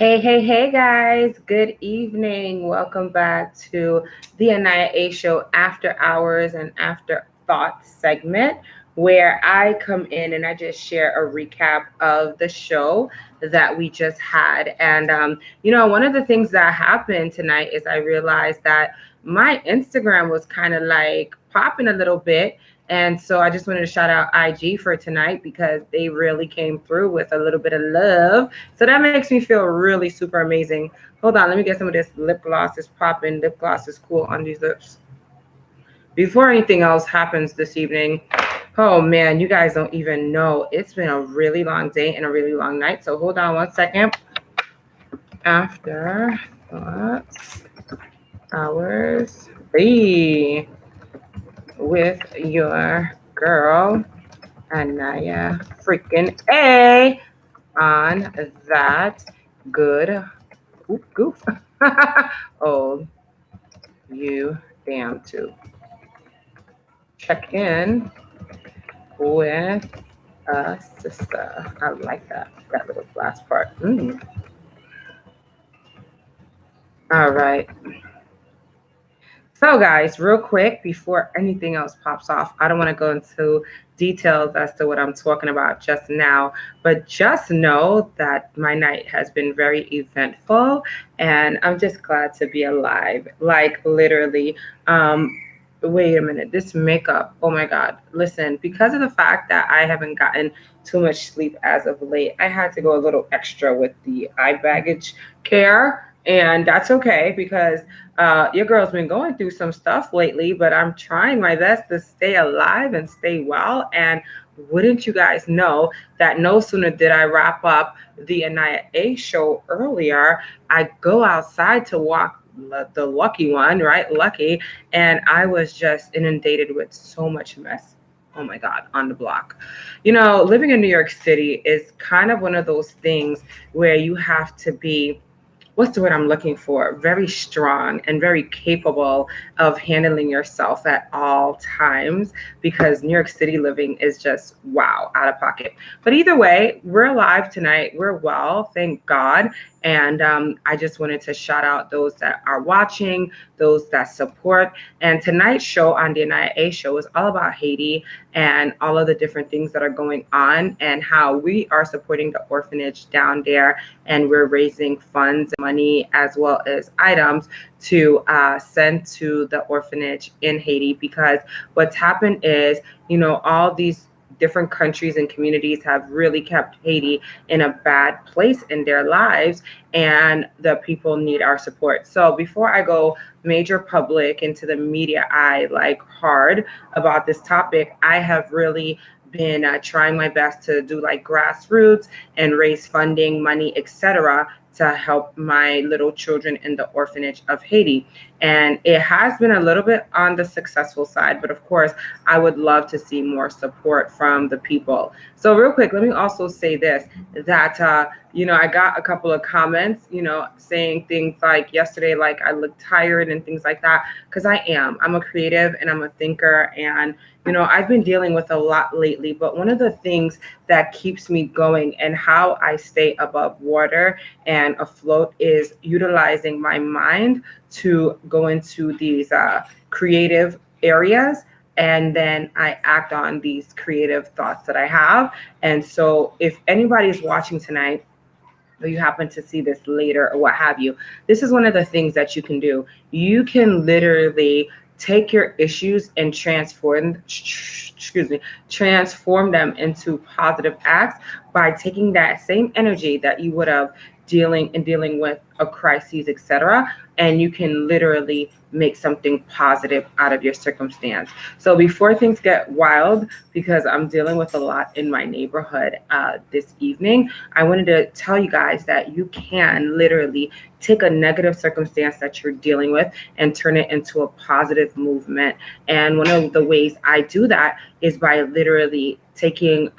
Hey, guys. Good evening. Welcome back to the Aniya A show after hours and after thoughts segment, where I come in and I just share a recap of the show that we just had. And one of the things that happened tonight is I realized that my Instagram was kind of like popping a little bit. And so I just wanted to shout out IG for tonight because they really came through with a little bit of love, so that makes me feel really super amazing. Hold on, let me get some of this lip gloss. Is popping. Lip gloss is cool on these lips. Before anything else happens this evening, oh man, you guys don't even know. It's been a really long day and a really long night. So hold on one second. After thoughts, hours, be with your girl, Aniya freaking A, on that good goof. Oh, you damn to check in with a sister. I like that little last part. All right. So, guys, real quick, before anything else pops off, I don't want to go into details as to what I'm talking about just now, but just know that my night has been very eventful and I'm just glad to be alive. Like, literally. Wait a minute, this makeup, oh my God. Listen, because of the fact that I haven't gotten too much sleep as of late, I had to go a little extra with the eye baggage care. And that's okay because your girl's been going through some stuff lately, but I'm trying my best to stay alive and stay well. And wouldn't you guys know that no sooner did I wrap up the Aniya A show earlier, I go outside to walk the lucky one, right? Lucky. And I was just inundated with so much mess. Oh my God, on the block. Living in New York City is kind of one of those things where you have to be, what's the word I'm looking for? Very strong and very capable of handling yourself at all times because New York City living is just wow, out of pocket. But either way, we're alive tonight. We're well, thank God. And I just wanted to shout out those that are watching, those that support. And tonight's show on the Aniya A show is all about Haiti and all of the different things that are going on and how we are supporting the orphanage down there. And we're raising funds, money, as well as items to send to the orphanage in Haiti. Because what's happened is, all these different countries and communities have really kept Haiti in a bad place in their lives, and the people need our support. So before I go major public into the media eye like hard about this topic, I have really been trying my best to do like grassroots and raise funding, money, etc., to help my little children in the orphanage of Haiti. And it has been a little bit on the successful side, but of course, I would love to see more support from the people. So real quick, let me also say this, that, I got a couple of comments, saying things like yesterday, like I look tired and things like that, because I am. I'm a creative and I'm a thinker, and I've been dealing with a lot lately, but one of the things that keeps me going and how I stay above water and afloat is utilizing my mind to go into these creative areas. And then I act on these creative thoughts that I have. And so if anybody's watching tonight, or you happen to see this later or what have you, this is one of the things that you can do. You can literally take your issues and transform them into positive acts by taking that same energy that you would have dealing with a crisis, etc., and you can literally make something positive out of your circumstance. So before things get wild, because I'm dealing with a lot in my neighborhood this evening, I wanted to tell you guys that you can literally take a negative circumstance that you're dealing with and turn it into a positive movement. And one of the ways I do that is by literally taking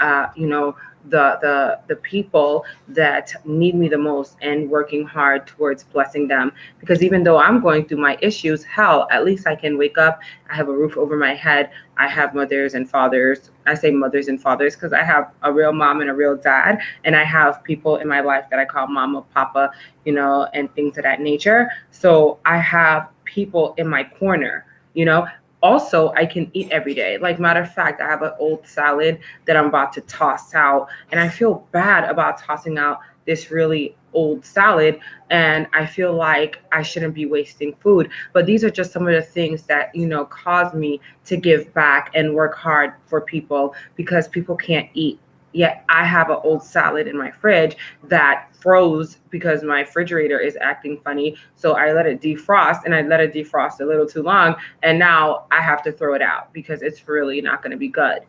the people that need me the most and working hard towards blessing them. Because even though I'm going through my issues, hell, at least I can wake up, I have a roof over my head, I have mothers and fathers. I say mothers and fathers because I have a real mom and a real dad, and I have people in my life that I call mama, papa, and things of that nature. So I have people in my corner, you know. Also, I can eat every day. Like, matter of fact, I have an old salad that I'm about to toss out, and I feel bad about tossing out this really old salad, and I feel like I shouldn't be wasting food. But these are just some of the things that cause me to give back and work hard for people, because people can't eat. Yet I have an old salad in my fridge that froze because my refrigerator is acting funny. So I let it defrost, and I let it defrost a little too long. And now I have to throw it out because it's really not going to be good.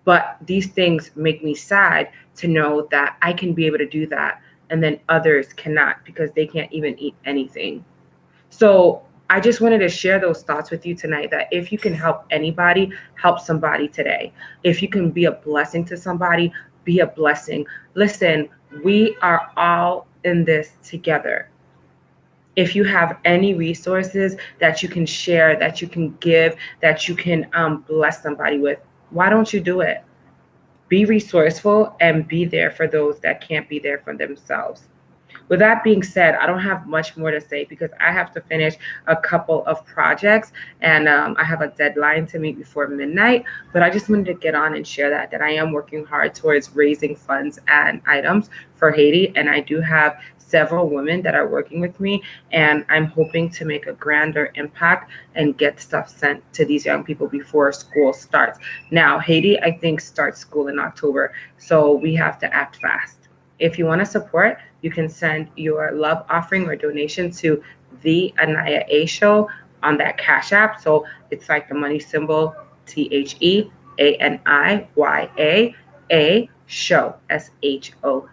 But these things make me sad to know that I can be able to do that, and then others cannot because they can't even eat anything. So I just wanted to share those thoughts with you tonight, that if you can help anybody, help somebody today. If you can be a blessing to somebody, be a blessing. Listen, we are all in this together. If you have any resources that you can share, that you can give, that you can bless somebody with, why don't you do it? Be resourceful and be there for those that can't be there for themselves. With that being said, I don't have much more to say because I have to finish a couple of projects, and I have a deadline to meet before midnight. But I just wanted to get on and share that I am working hard towards raising funds and items for Haiti, and I do have several women that are working with me, and I'm hoping to make a grander impact and get stuff sent to these young people before school starts. Now, Haiti, I think, starts school in October, so we have to act fast. If you want to support, you can send your love offering or donation to the Aniya A show on that Cash App. So it's like the money symbol, TheAniya A show, SHOW.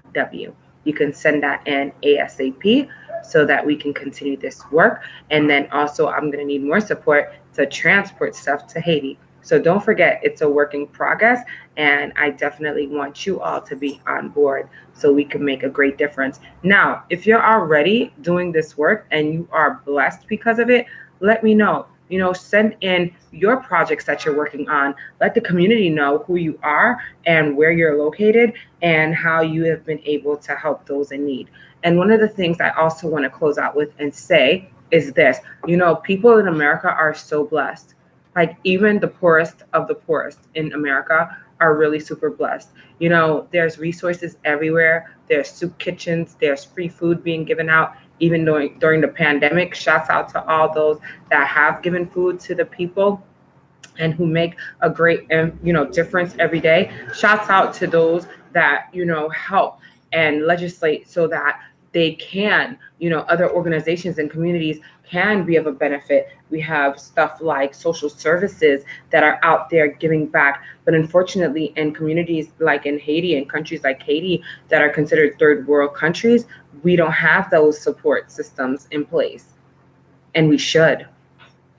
You can send that in ASAP so that we can continue this work. And then also, I'm going to need more support to transport stuff to Haiti. So don't forget, it's a work in progress, and I definitely want you all to be on board so we can make a great difference. Now, if you're already doing this work and you are blessed because of it, let me know. Send in your projects that you're working on. Let the community know who you are and where you're located and how you have been able to help those in need. And one of the things I also want to close out with and say is this: people in America are so blessed. Like, even the poorest of the poorest in America are really super blessed. There's resources everywhere. There's soup kitchens. There's free food being given out, even during the pandemic. Shouts out to all those that have given food to the people and who make a great difference every day. Shouts out to those that help and legislate so that they can, other organizations and communities can be of a benefit. We have stuff like social services that are out there giving back. But unfortunately, in communities like in Haiti and countries like Haiti that are considered third world countries, we don't have those support systems in place. And we should.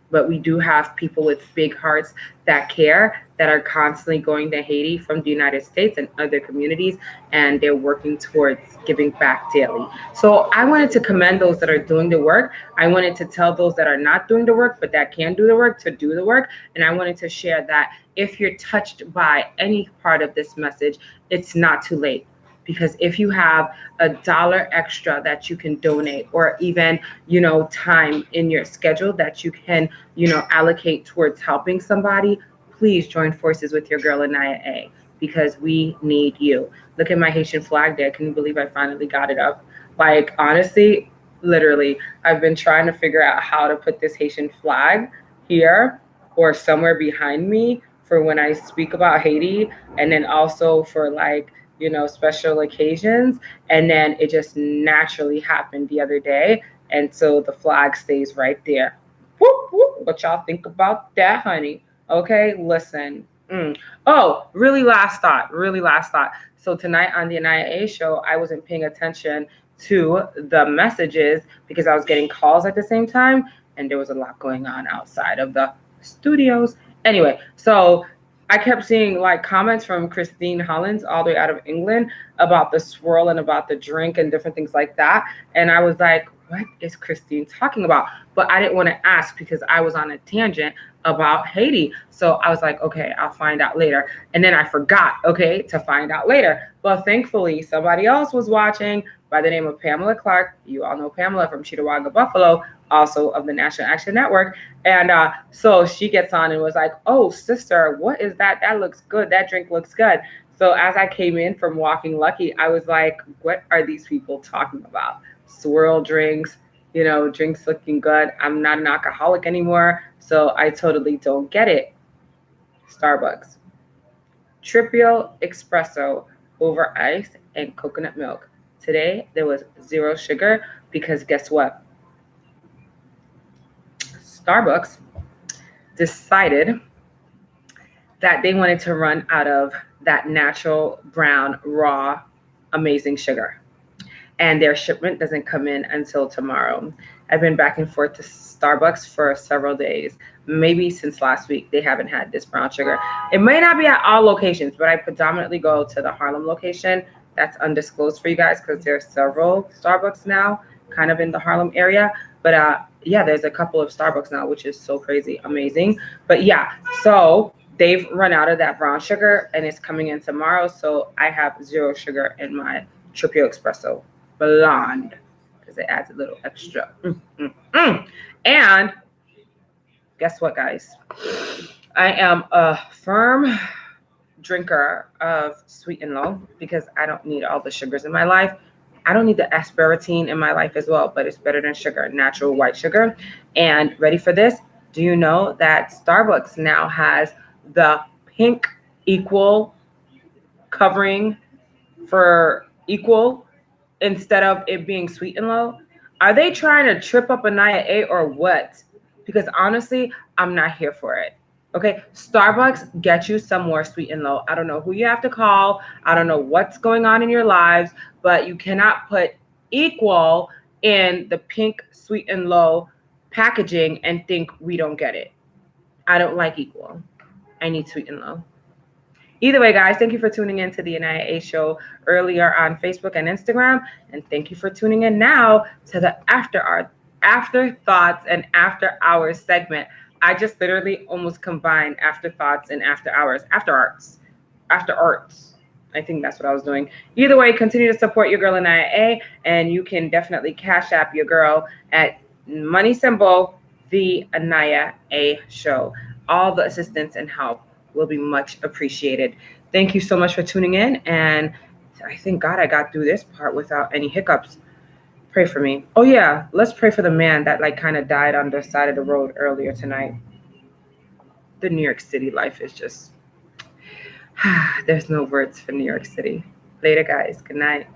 But we do have people with big hearts that care, that are constantly going to Haiti from the United States and other communities, and they're working towards giving back daily. So I wanted to commend those that are doing the work. I wanted to tell those that are not doing the work, but that can do the work, to do the work. And I wanted to share that if you're touched by any part of this message, it's not too late. Because if you have $1 extra that you can donate, or even, time in your schedule that you can, allocate towards helping somebody, please join forces with your girl Aniya A, because we need you. Look at my Haitian flag there. Can you believe I finally got it up? Like, honestly, literally, I've been trying to figure out how to put this Haitian flag here or somewhere behind me for when I speak about Haiti, and then also for special occasions. And then it just naturally happened the other day. And so the flag stays right there. Whoop, whoop. What y'all think about that, honey? Okay, listen. Oh, really last thought. So tonight on the Aniya A show, I wasn't paying attention to the messages because I was getting calls at the same time, and there was a lot going on outside of the studios. Anyway, so I kept seeing like comments from Christine Hollins all the way out of England about the swirl and about the drink and different things like that. And I was like, what is Christine talking about? But I didn't want to ask because I was on a tangent about Haiti. So I was like, okay, I'll find out later. And then I forgot, okay, to find out later. But thankfully, somebody else was watching by the name of Pamela Clark. You all know Pamela from Cheektowaga, Buffalo, also of the National Action Network. And so she gets on and was like, oh, sister, what is that? That looks good. That drink looks good. So as I came in from Walking Lucky, I was like, what are these people talking about? Swirl drinks, drinks looking good. I'm not an alcoholic anymore, so I totally don't get it. Starbucks. Triple espresso over ice and coconut milk. Today, there was 0 sugar because guess what? Starbucks decided that they wanted to run out of that natural brown raw amazing sugar, and their shipment doesn't come in until tomorrow. I've been back and forth to Starbucks for several days, maybe since last week. They haven't had this brown sugar. It may not be at all locations, but I predominantly go to the Harlem location. That's undisclosed for you guys because there are several Starbucks now kind of in the Harlem area. But yeah, there's a couple of Starbucks now, which is so crazy, amazing. But yeah, so they've run out of that brown sugar and it's coming in tomorrow. So I have 0 sugar in my triple espresso blonde because it adds a little extra. And guess what, guys? I am a firm drinker of sweet and low because I don't need all the sugars in my life. I don't need the aspartame in my life as well, but it's better than sugar, natural white sugar. And ready for this? Do you know that Starbucks now has the pink equal covering for equal instead of it being sweet and low? Are they trying to trip up Aniya A or what? Because honestly, I'm not here for it. Okay, Starbucks, get you some more sweet and low. I don't know who you have to call. I don't know what's going on in your lives, but you cannot put equal in the pink sweet and low packaging and think we don't get it. I don't like equal. I need sweet and low. Either way, guys, thank you for tuning in to the Aniya A Show earlier on Facebook and Instagram. And thank you for tuning in now to the Afterthoughts and After Hours segment. I just literally almost combined Afterthoughts and After Hours. After Arts. I think that's what I was doing. Either way, continue to support your girl Aniya A. And you can definitely cash app your girl at money symbol, the Aniya A Show. All the assistance and help will be much appreciated. Thank you so much for tuning in. And I thank God I got through this part without any hiccups. Pray for me. Oh yeah, let's pray for the man that like kind of died on the side of the road earlier tonight. The New York City life is just, there's no words for New York City. Later, guys. Good night.